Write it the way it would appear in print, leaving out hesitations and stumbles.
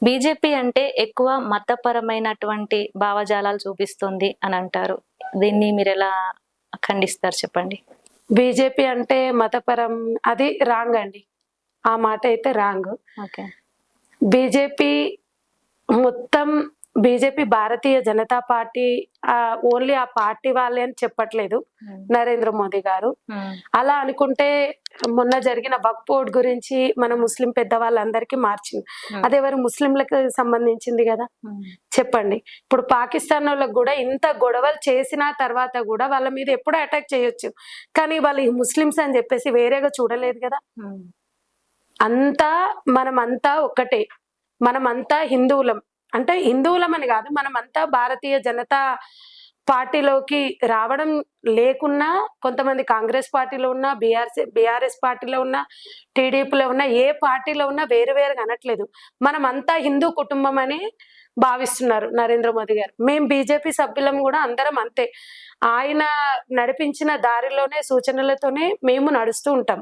BJP అంటే ఎక్కువ మతపరమైనటువంటి భావజాలాలు చూపిస్తుంది అని అంటారు. దీన్ని మీరెలా ఖండిస్తారు చెప్పండి? బీజేపీ అంటే మతపరం అది రాంగ్ అండి. ఆ మాట అయితే రాంగ్. ఓకే. బీజేపీ మొత్తం BJP Bharatiya Janata party only ఆ పార్టీ వాళ్ళే అని చెప్పట్లేదు నరేంద్ర మోదీ గారు. అలా అనుకుంటే మొన్న జరిగిన వక్ఫ్ బోర్డ్ గురించి మన ముస్లిం పెద్దవాళ్ళందరికీ మార్చింది. అదెవరు ముస్లింలకు సంబంధించింది కదా. చెప్పండి, ఇప్పుడు పాకిస్తాన్ వాళ్ళకు కూడా ఇంత గొడవలు చేసిన తర్వాత కూడా వాళ్ళ మీద ఎప్పుడు అటాక్ చేయొచ్చు, కానీ వాళ్ళు ముస్లిమ్స్ అని చెప్పేసి వేరేగా చూడలేదు కదా. అంతా మనమంతా ఒక్కటే, మనమంతా హిందువులం. అంటే హిందువులం అని కాదు, మనమంతా భారతీయ జనతా పార్టీలోకి రావడం లేకున్నా, కొంతమంది కాంగ్రెస్ పార్టీలో ఉన్నా, బీఆర్ఎస్ పార్టీలో ఉన్నా, టీడీపీలో ఉన్నా, ఏ పార్టీలో ఉన్నా వేరు వేరుగా అనట్లేదు. మనమంతా హిందూ కుటుంబం అని భావిస్తున్నారు నరేంద్ర మోదీ గారు. మేము బీజేపీ సభ్యులం కూడా అందరం అంతే. ఆయన నడిపించిన దారిలోనే సూచనలతోనే మేము నడుస్తూ ఉంటాం.